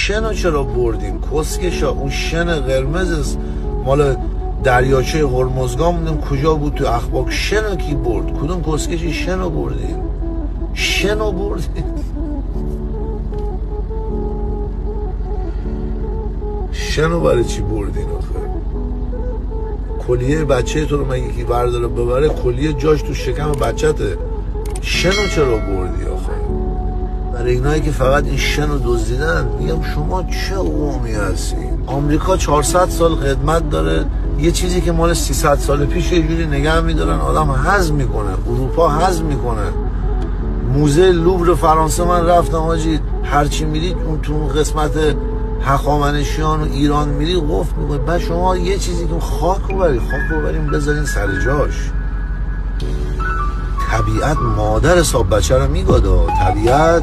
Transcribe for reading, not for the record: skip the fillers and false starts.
شنو چرا بردین کسکشا؟ اون شن قرمز مال دریاچه هرمزگان بودیم کجا بود تو اخبار؟ شنو کی برد؟ کدوم کسکشی شنو بردین؟ شنو بردین؟ شنو برای چی بردین آخه؟ کلیه بچه تو رو مگه کی برداره ببره؟ کلیه جاش تو شکم بچته. شنو چرا بردی آخه؟ برای اینایی که فقط این شنو دزدیدن میگم شما چه قومی هستین؟ آمریکا 400 سال خدمت داره، یه چیزی که مال 300 سال پیش یه جوری نگه میدارن آدم هضم میکنه، اروپا هضم میکنه. موزه لوور فرانسه من رفتم حاجی، هرچی میرید اون تو قسمت هخامنشیان و ایران میری قفل میکنه. بعد شما یه چیزی که خاک رو بریم بذارین سر جاش. طبیعت مادر حساب بچه رو میگاده. طبیعت